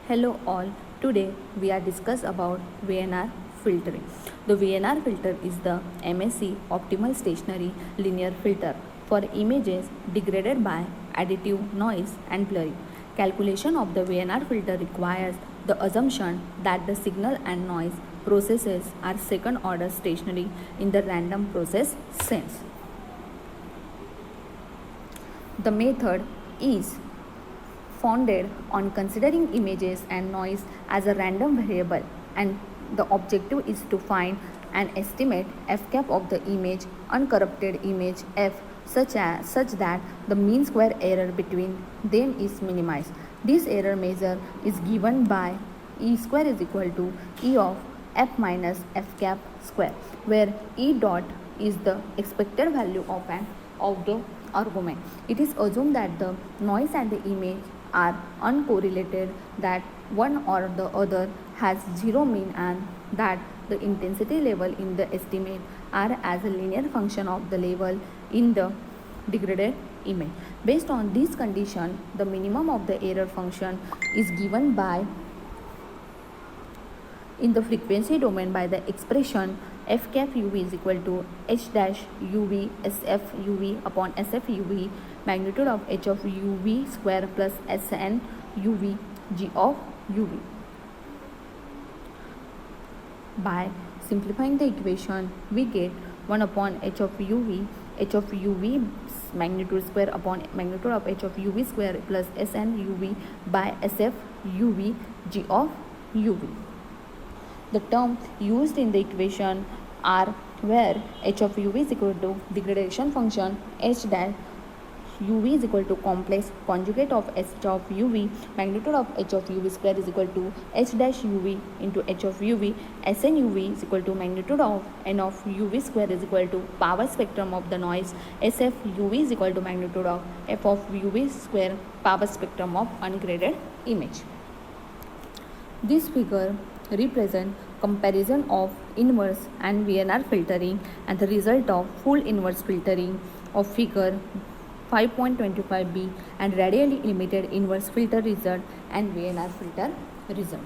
Hello all, today we are discuss about Vnr filtering. The Vnr filter is the MSc optimal stationary linear filter for images degraded by additive noise and blurring. Calculation of the Vnr filter requires the assumption that the signal and noise processes are second order stationary in the random process sense. The method is founded on considering images and noise as a random variable, and the objective is to find and estimate f cap of the image, uncorrupted image f, such that the mean square error between them is minimized. This error measure is given by e square is equal to e of f minus f cap square, where e dot is the expected value of the argument. It is assumed that the noise and the image are uncorrelated, that one or the other has zero mean, and that the intensity level in the estimate are as a linear function of the level in the degraded image. Based on this condition, the minimum of the error function is given by in the frequency domain by the expression f cap uv is equal to h dash uv sf uv upon sf uv magnitude of h of uv square plus sn uv g of uv. By simplifying the equation, we get 1 upon h of uv magnitude square upon magnitude of h of uv square plus sn uv by sf uv g of uv. The term used in the equation are where h of uv is equal to degradation function h dash uv is equal to complex conjugate of h of uv magnitude of h of uv square is equal to h dash uv into h of uv, sn uv is equal to magnitude of n of uv square is equal to power spectrum of the noise, sf uv is equal to magnitude of f of uv square power spectrum of ungraded image. This figure represent comparison of inverse and Vnr filtering and the result of full inverse filtering of figure 5.25b and radially limited inverse filter result and Vnr filter result.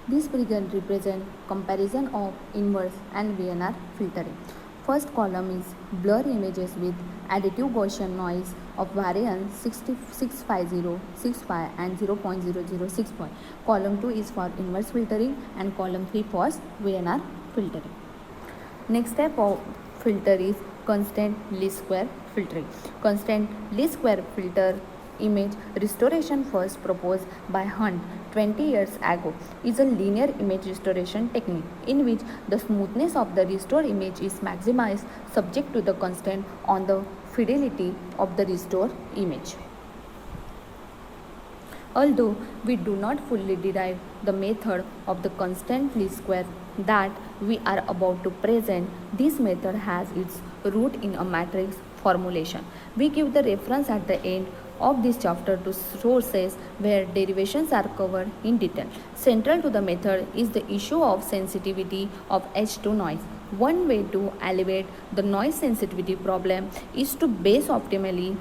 This figure represent comparison of inverse and Vnr filtering. First column is blur images with additive Gaussian noise of variance 650, 65 and 0.0065. Column 2 is for inverse filtering and column 3 for Vnr filtering. Next type of filter is constant least square filtering. Constant least square filter image restoration, first proposed by Hunt 20 years ago, is a linear image restoration technique in which the smoothness of the restored image is maximized subject to the constraint on the fidelity of the restored image. Although we do not fully derive the method of the constant least square that we are about to present, this method has its root in a matrix formulation. We give the reference at the end of this chapter to sources where derivations are covered in detail. Central to the method is the issue of sensitivity of H to noise. One way to alleviate the noise sensitivity problem is to base optimality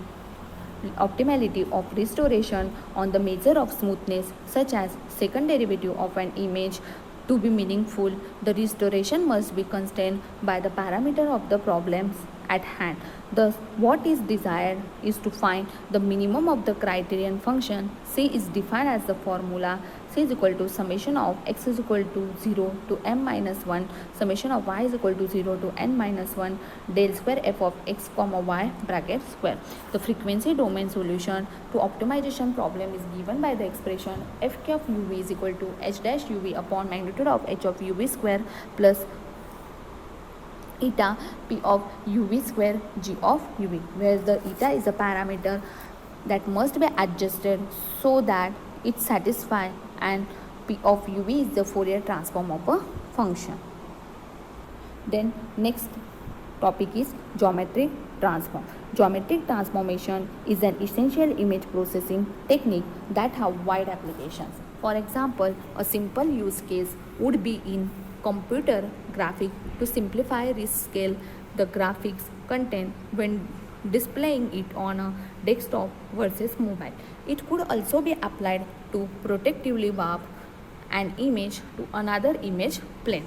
of restoration on the measure of smoothness, such as second derivative of an image. To be meaningful, the restoration must be constrained by the parameter of the problems at hand. Thus, what is desired is to find the minimum of the criterion function. C is defined as the formula C is equal to summation of x is equal to 0 to m minus 1, summation of y is equal to 0 to n minus 1, del square f of x comma y bracket square. The frequency domain solution to optimization problem is given by the expression f k of uv is equal to h dash uv upon magnitude of h of uv square plus eta p of uv square g of uv, where the eta is a parameter that must be adjusted so that it satisfies, and p of uv is the Fourier transform of a function. Then next topic is geometric transform. Geometric transformation is an essential image processing technique that have wide applications. For example, a simple use case would be in computer graphics to simplify rescale the graphics content when displaying it on a desktop versus mobile. It could also be applied to protectively warp an image to another image plane.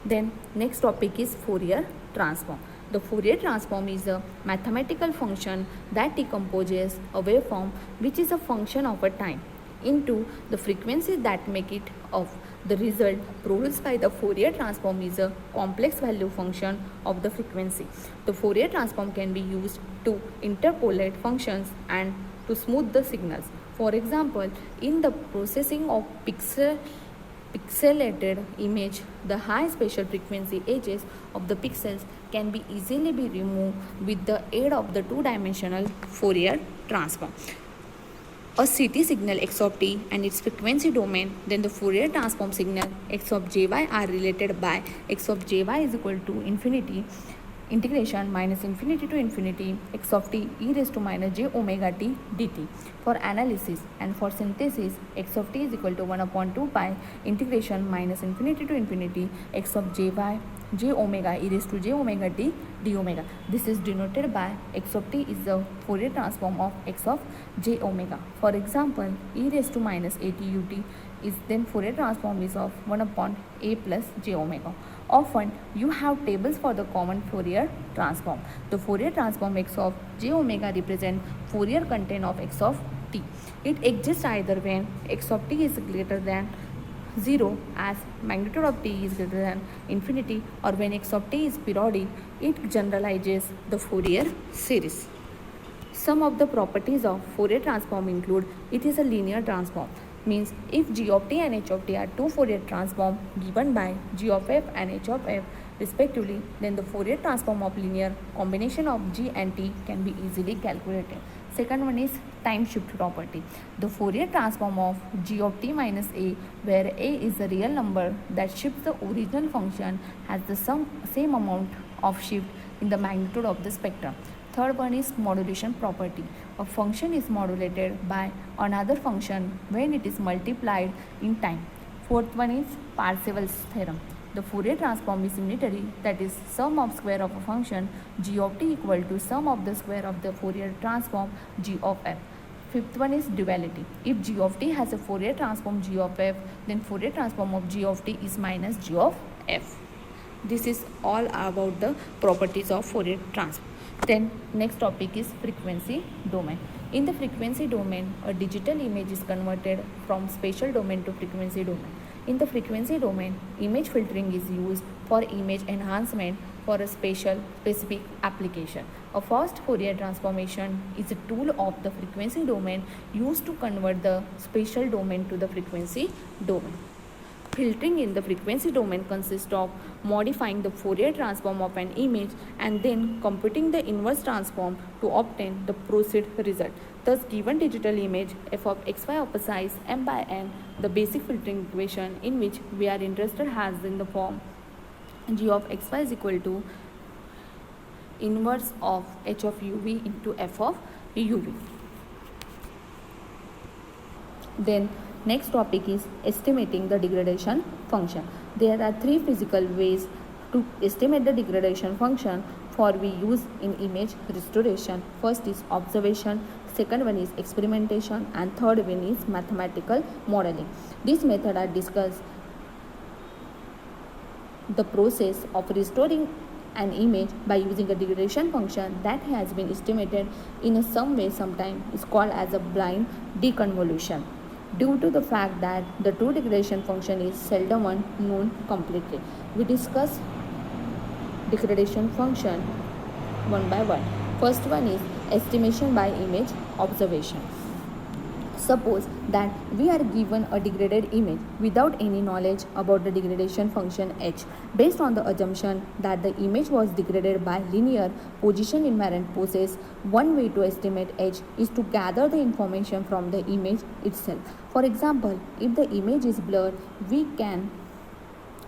Then next topic is Fourier Transform. The Fourier Transform is a mathematical function that decomposes a waveform which is a function of a time into the frequencies that make it of. The result produced by the Fourier Transform is a complex value function of the frequency. The Fourier Transform can be used to interpolate functions and to smooth the signals. For example, in the processing of pixelated image, the high spatial frequency edges of the pixels can be easily be removed with the aid of the two-dimensional Fourier transform. A CT signal x of t and its frequency domain, then the Fourier transform signal x of jy are related by x of jy is equal to infinity integration minus infinity to infinity x of t e raised to minus j omega t dt. For analysis and for synthesis, x of t is equal to 1 upon 2 pi integration minus infinity to infinity x of jy j omega e raised to j omega t d omega. This is denoted by x of t is the Fourier transform of x of j omega. For example, e raised to minus a t ut is then Fourier transform is of 1 upon a plus j omega. Often you have tables for the common Fourier transform. The Fourier transform x of j omega represent Fourier content of x of t. It exists either when x of t is greater than 0 as magnitude of t is greater than infinity, or when x of t is periodic, it generalizes the Fourier series. Some of the properties of Fourier transform include it is a linear transform. Means if g of t and h of t are two Fourier transform given by g of f and h of f respectively, then the Fourier transform of linear combination of g and t can be easily calculated. Second one is time shift property. The Fourier transform of g of t minus a, where a is the real number that shifts the original function, has the same amount of shift in the magnitude of the spectrum. Third one is modulation property. A function is modulated by another function when it is multiplied in time. Fourth one is Parseval's theorem. The Fourier transform is unitary, that is sum of square of a function g of t equal to sum of the square of the Fourier transform g of f. Fifth one is duality. If g of t has a Fourier transform g of f, then Fourier transform of g of t is minus g of f. This is all about the properties of Fourier transform. Then next topic is frequency domain. In the frequency domain, a digital image is converted from spatial domain to frequency domain. In the frequency domain, image filtering is used for image enhancement for a specific application. A fast Fourier transformation is a tool of the frequency domain used to convert the spatial domain to the frequency domain. Filtering in the frequency domain consists of modifying the Fourier transform of an image and then computing the inverse transform to obtain the proceed result. Thus, given digital image f of xy of a size m by n, the basic filtering equation in which we are interested has in the form g of xy is equal to inverse of h of uv into f of uv. Then next topic is estimating the degradation function. There are three physical ways to estimate the degradation function for we use in image restoration. First is observation, second one is experimentation, and third one is mathematical modeling. These methods are discussed the process of restoring an image by using a degradation function that has been estimated in some way sometime is called as a blind deconvolution, due to the fact that the true degradation function is seldom known completely. We discuss degradation function one by one. First one is estimation by image observation. Suppose that we are given a degraded image without any knowledge about the degradation function h. Based on the assumption that the image was degraded by linear position invariant process, one way to estimate h is to gather the information from the image itself. For example, if the image is blurred, we can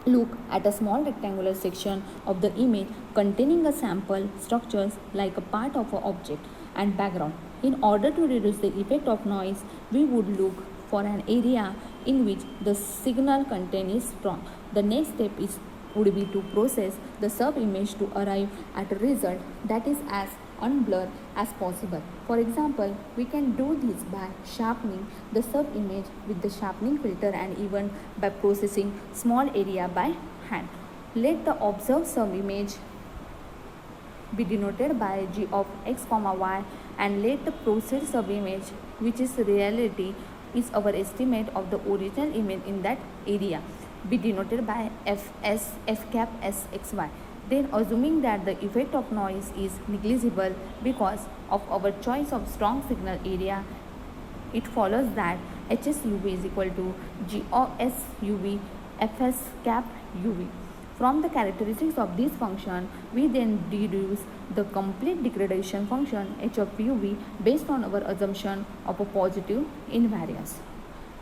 look at a small rectangular section of the image containing a sample structures like a part of an object and background. In order to reduce the effect of noise, we would look for an area in which the signal content is strong. The next step would be to process the sub-image to arrive at a result that is as unblurred as possible. For example, we can do this by sharpening the sub-image with the sharpening filter and even by processing small area by hand. Let the observed sub-image be denoted by g of x comma y, and let the processed sub-image, which is reality, is our estimate of the original image in that area, be denoted by fs f cap s x y. Then, assuming that the effect of noise is negligible because of our choice of strong signal area, it follows that hsuv is equal to g of s uv fs cap uv. From the characteristics of this function, we then deduce the complete degradation function h of uv based on our assumption of a positive invariance.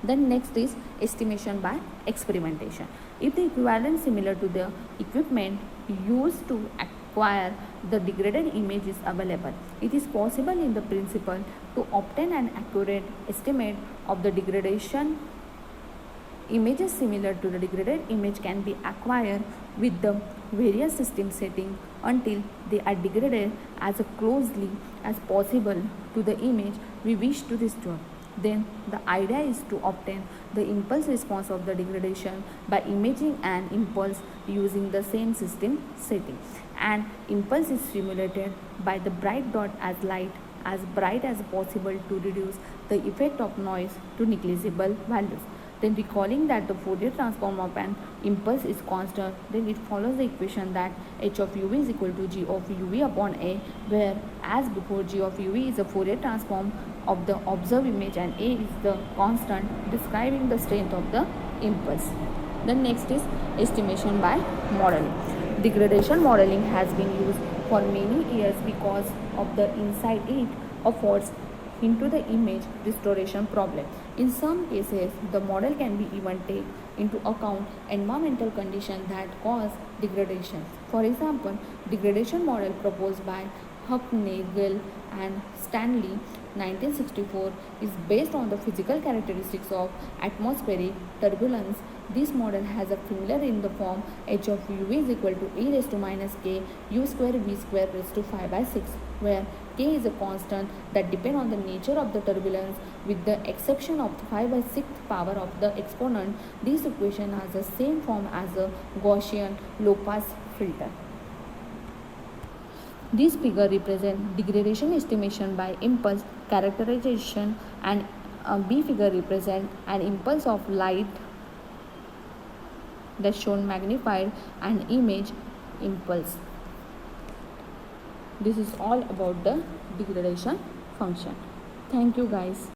Then next is estimation by experimentation. If the equivalent similar to the equipment used to acquire the degraded image is available, it is possible in the principle to obtain an accurate estimate of the degradation. Images similar to the degraded image can be acquired with the various system settings until they are degraded as closely as possible to the image we wish to restore. Then the idea is to obtain the impulse response of the degradation by imaging an impulse using the same system setting. An impulse is simulated by the bright dot as light as bright as possible to reduce the effect of noise to negligible values. Then recalling that the Fourier transform of an impulse is constant, then it follows the equation that h of uv is equal to g of uv upon a, where as before g of uv is a Fourier transform of the observed image and a is the constant describing the strength of the impulse. Then next is estimation by modeling. Degradation modeling has been used for many years because of the insight it affords into the image restoration problem. In some cases, the model can be even take into account environmental conditions that cause degradation. For example, degradation model proposed by Hucknagel and Stanley 1964 is based on the physical characteristics of atmospheric turbulence. This model has a formula in the form h of uv is equal to e raised to minus k u square v square raised to 5 by 6, where k is a constant that depends on the nature of the turbulence with the exception of 5 by 6th power of the exponent. This equation has the same form as a Gaussian low-pass filter. This figure represents degradation estimation by impulse characterization, and B figure represents an impulse of light that's shown magnified and image impulse. This is all about the degradation function. Thank you guys.